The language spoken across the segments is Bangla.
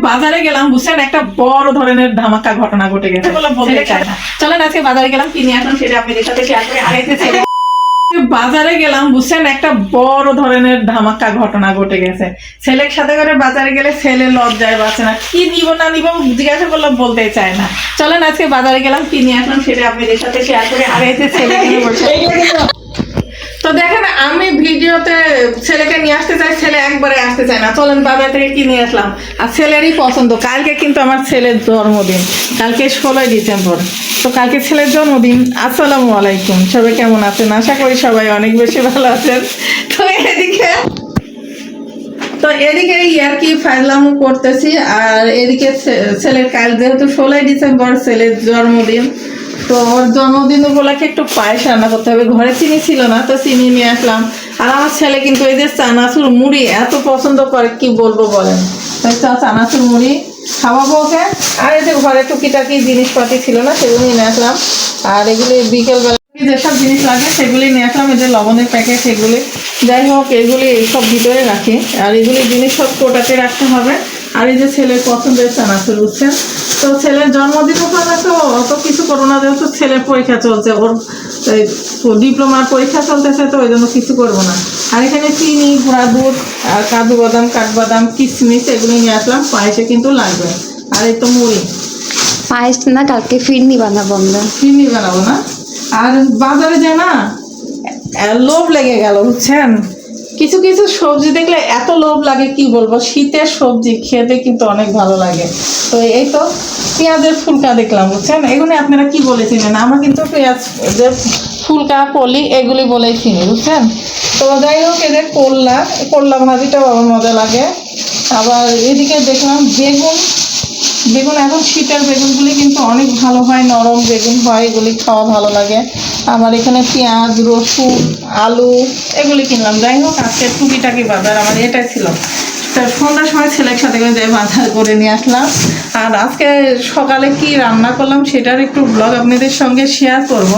বাজারে গেলাম বুঝছেন, একটা বড় ধরনের ধামাকা ঘটনা ঘটে গেছে। বলতে চাই না, চলেন আজকে বাজারে গেলাম কি নিয়ে আসলাম সেটা আপনাদের সাথে শেয়ার করে। বাজারে গেলাম বুঝছেন, একটা বড় ধরনের ধামাকা ঘটনা ঘটে গেছে। ছেলের সাথে করে বাজারে গেলে ছেলে লজ্জায় বাঁচে না, কি নিব না নিব জিজ্ঞাসা করলাম বলতে চায় না। চলেন আজকে বাজারে গেলাম কি নিয়ে আসলাম সেটা আপনাদের সাথে শেয়ার করে। আর এই যে ছেলে তো দেখেন, আমি ভিডিওতে ছেলেকে নিয়ে আসতে চাই, ছেলে একবারে আসতে চায় না। চলেন বাজার থেকে কি নিয়ে আসলাম, আর ছেলেরই পছন্দ। কালকে কিন্তু আমার ছেলের জন্মদিন, কালকে 16 ডিসেম্বর। তো কালকে ছেলের জন্মদিন। আসসালামু আলাইকুম, সবাই কেমন আছেন? আশা করি সবাই অনেক বেশি ভালো আছেন। তো এদিকে ইয়ার কি ফাইলাম করতেছি, আর এদিকে ছেলের কাল যেহেতু 16 ডিসেম্বর ছেলের জন্মদিন, তো ওর জন্মদিন উপলক্ষে একটু পায়েস রান্না করতে হবে। ঘরে চিনি ছিল না, তো চিনি নিয়ে আসলাম। আর আমার ছেলে কিন্তু এই যে চানাচুর মুড়ি এত পছন্দ করে, কি বলবো বলেন। চানাচুর মুড়ি খাওয়াবো ওকে। আর এই যে ঘরে টুকিটাকি জিনিসপাতি ছিল না, সেগুলো নিয়ে আসলাম। আর এগুলি বিকেলবেলা যেসব জিনিস লাগে সেগুলি নিয়ে আসলাম। এই যে লবণের প্যাকেট, এগুলি যাই হোক এগুলি সব ভিতরে রাখি। আর এগুলি জিনিস সব কোটাতে রাখতে হবে। আর এই যে ছেলের পছন্দের চানাচুর বুঝছেন। তো ছেলের জন্মদিন উপলক্ষে অত কিছু করবো না, যেহেতু ছেলের পরীক্ষা চলছে, ওর ডিপ্লোমার পরীক্ষা চলতেছে, তো ওই জন্য কিছু করবো না। আর এখানে চিনি, গুঁড়া দুধ, আর কাজু বাদাম, কাঠবাদাম, কিশমিশ এগুলি নিয়ে আসলাম। পায়েসে কিন্তু লাগবে। আর এই তো মুড়ি। পায়েস না, কালকে ফিরনি বানাবো আমরা। ফিরনি বানাবো না। আর বাজারে যায় না, লোভ লেগে গেল বুঝছেন। কিছু কিছু সবজি দেখলে এত লোভ লাগে, কি বলবো। শীতের সবজি খেতে কিন্তু অনেক ভালো লাগে। তো এই তো পেঁয়াজের ফুলকা দেখলাম বুঝছেন। এগুলি আপনারা কি বলেছিলেন? আমরা কিন্তু পেঁয়াজ যে ফুলকা কলি এগুলি বলেই চিনি বুঝছেন। তো যাই হোক, এদের করলা ভাজিটাও আমার মজা লাগে। আবার এদিকে দেখলাম বেগুন এখন শীতের বেগুনগুলি কিন্তু অনেক ভালো হয়, নরম বেগুন হয়, এগুলি খাওয়া ভালো লাগে। আমার এখানে পেঁয়াজ, রসুন, আলু এগুলি কিনলাম। যাই হোক আজকে টুকিটাকি বাজার আমার এটাই ছিল। সন্ধ্যার সময় ছেলের সাথে করে যাই বাজার করে নিয়ে আসলাম। আর আজকে সকালে কি রান্না করলাম সেটার একটু ব্লগ আপনাদের সঙ্গে শেয়ার করব।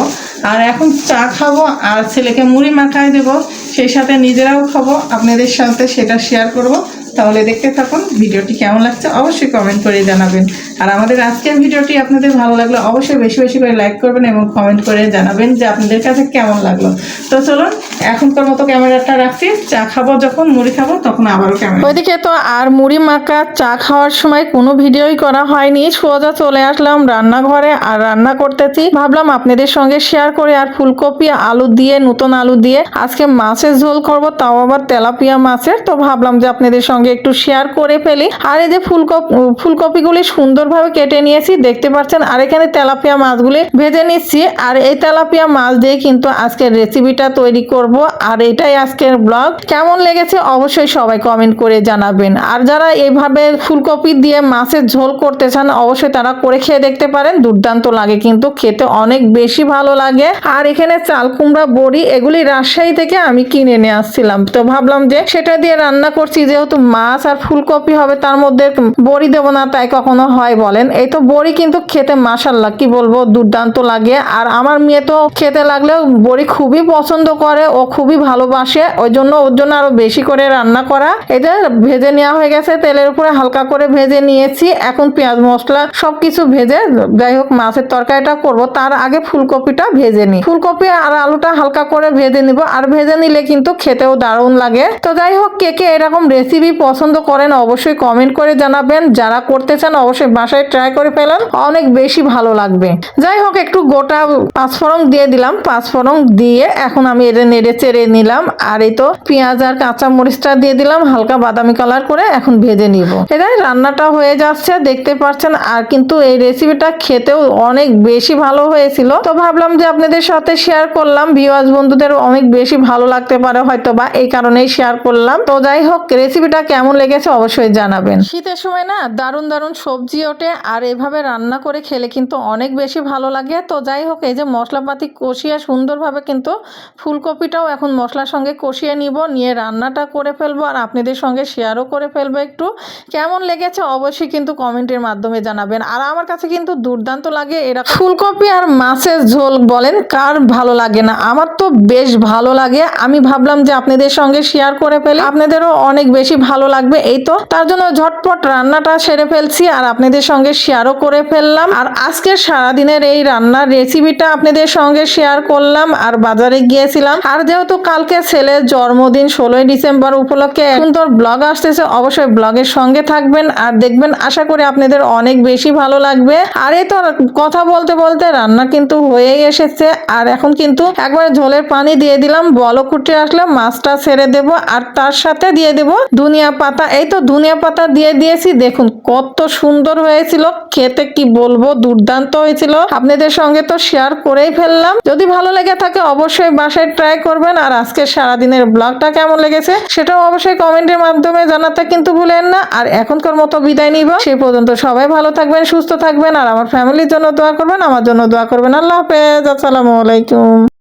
আর এখন চা খাবো আর ছেলেকে মুড়ি মাখায় দেবো, সেই সাথে নিজেরাও খাবো, আপনাদের সাথে সেটা শেয়ার করব। তাহলে দেখতে থাকুন, ভিডিওটি কেমন লাগছে অবশ্যই কমেন্ট করে জানাবেন। আর আমাদের আজকের ভিডিওটি আপনাদের ভালো লাগলে অবশ্যই বেশি বেশি করে লাইক করবেন এবং কমেন্ট করে জানাবেন যে আপনাদের কাছে কেমন লাগলো। তো চলুন এখনকার মতো ক্যামেরাটা রাখছি, চা খাবো যখন, মুড়ি খাবো তখন আবারও ক্যামেরা। ওইদিকে তো আর মুড়ি মাখা চা খাওয়ার সময় কোনো ভিডিওই করা হয়নি, সোজা চলে আসলাম রান্নাঘরে আর রান্না করতেছি। ভাবলাম আপনাদের সঙ্গে শেয়ার করে। আর ফুলকপি আলু দিয়ে, নতুন আলু দিয়ে আজকে মাছের ঝোল করব, তাও আবার তেলাপিয়া মাছের। তো ভাবলাম যে আপনাদের সঙ্গে একটু শেয়ার করে ফেলি। আর এই যে ফুলকপিগুলি সুন্দরভাবে কেটে নিয়েছি দেখতে পাচ্ছেন। আর এখানে তেলাপিয়া মাছগুলি ভেজে নিচ্ছি। আর এই তেলাপিয়া মাছ দিয়ে কিন্তু আজকের রেসিপিটা তৈরি করব। আর এটাই আজকের ব্লগ। কেমন লেগেছে অবশ্যই সবাই কমেন্ট করে জানাবেন। আর যারা এইভাবে ফুলকপি দিয়ে মাছের ঝোল করতে চান অবশ্যই তারা করে খেয়ে দেখতে পারেন, দুর্দান্ত লাগে, কিন্তু খেতে অনেক বেশি ভালো লাগে। আর এখানে চাল কুমড়া, বড়ি এগুলি রাজশাহী থেকে আমি কিনে নিয়ে আসছিলাম। তো ভাবলাম যে সেটা দিয়ে রান্না করছি, যেহেতু মাছ আর ফুলকপি হবে তার মধ্যে বড়ি দেবো না তাই কখনো হয় বলেন। এই তো বড়ি কিন্তু খেতে মাশাআল্লাহ কি বলবো দুর্দান্ত লাগে। আর আমার মেয়ে তো খেতে লাগলেও বড়ি খুবই পছন্দ করে, ও খুবই ভালোবাসে, ওর জন্য আরো বেশি করে রান্না করা। এটা ভেজে নেওয়া হয়ে গেছে, তেলের উপরে হালকা করে ভেজে নিয়েছি। এখন পেঁয়াজ মশলা সবকিছু ভেজে যাই হোক মাছের তরকারিটা করব, তার আগে ফুলকপিটা ভেজে নিই। ফুলকপি আর আলুটা হালকা করে ভেজে নিব, আর ভেজে নিলে কিন্তু খেতেও দারুণ লাগে। তো যাই হোক কে কে এরকম রেসিপি পছন্দ করেন অবশ্যই কমেন্ট করে জানাবেন। যারা করতে চান অবশ্যই বাসায় ট্রাই করে ফেলেন, অনেক বেশি ভালো লাগবে। যাই হোক একটু গোটা পাঁচফোড়ন দিয়ে দিলাম, পাঁচফোড়ন দিয়ে এখন আমি এটা নেড়ে চেড়ে নিলাম। আর এই তো পেঁয়াজ আর কাঁচা মরিচটা দিয়ে দিলাম হালকা বাদামি কালার করে, এখন ভেজে নিব। এটাই রান্নাটা হয়ে যাচ্ছে দেখতে পাচ্ছেন। আর কিন্তু এই রেসিপিটা খেতেও অনেক বেশি ভালো হয়েছিল, তো ভাবলাম যে আপনাদের সাথে শেয়ার করলাম। ভিউয়ার্স বন্ধুদের অনেক বেশি ভালো লাগতে পারে হয়তো বা, এই কারণেই শেয়ার করলাম। তো যাই হোক রেসিপিটা কেমন লেগেছে অবশ্যই জানাবেন। শীতের সময় না দারুণ দারুণ সবজি ও ওঠে আর এভাবে রান্না করে খেলে কিন্তু অনেক বেশি ভালো লাগে। তো যাই হোক, এই যে মশলাপাতি কষিয়ে সুন্দরভাবে কিন্তু ফুলকপিটাও এখন মশলার সঙ্গে কষিয়ে নিয়ে রান্নাটা করে ফেলবো আর আপনাদের সঙ্গে শেয়ারও করে ফেলবো। একটু কেমন লেগেছে অবশ্যই কিন্তু কমেন্টের মাধ্যমে জানাবেন। আর আমার কাছে কিন্তু দুর্দান্ত লাগে এরকম ফুলকপি আর মাছের ঝোল, বলেন কার ভালো লাগে না? আমার তো বেশ ভালো লাগে। আমি ভাবলাম যে আপনাদের সঙ্গে শেয়ার করে ফেলে, আপনাদেরও অনেক বেশি ভালো লাগবে। এই তো তার জন্য ঝটপট রান্নাটা সেরে ফেলছি আর আপনাদের সঙ্গে শেয়ারও করে ফেললাম। আর আজকে সারাদিনের এই রান্নার রেসিপিটা আপনাদের সঙ্গে শেয়ার করলাম। আর বাজারে গিয়েছিলাম, আর যেহেতু কালকে ছেলের জন্মদিন 16ই ডিসেম্বর উপলক্ষে সুন্দর ব্লগ আসতেছে, অবশ্যই ব্লগের সঙ্গে থাকবেন আর দেখবেন। আশা করি আপনাদের অনেক বেশি ভালো লাগবে। আর এই তো কথা বলতে বলতে রান্না কিন্তু হয়েই এসেছে। আর এখন কিন্তু একবার ঝোলের পানি দিয়ে দিলাম, বলক উঠে আসলে মাছটা ছেড়ে দেব আর তার সাথে দিয়ে দেব ধনিয়া পাতা। এই তো ধনিয়া পাতা দিয়ে দিয়েছি, দেখুন কত সুন্দর হয়েছিল খেতে, কি বলবো, দুর্দান্ত হয়েছিল। আপনাদের সঙ্গে তো শেয়ার করেই ফেললাম। যদি ভালো লেগে থাকে অবশ্যই বাসায় ট্রাই করবেন। আর আজকে সারাদিনের ব্লগটা কেমন লেগেছে সেটাও অবশ্যই কমেন্টের মাধ্যমে জানাতে কিন্তু ভুলেন না। আর এখনকার মতো বিদায় নিব, সেই পর্যন্ত সবাই ভালো থাকবেন, সুস্থ থাকবেন আর আমার ফ্যামিলির জন্য দোয়া করবেন, আমার জন্য দোয়া করবেন। আল্লাহ হাফেজ, আসসালামু আলাইকুম।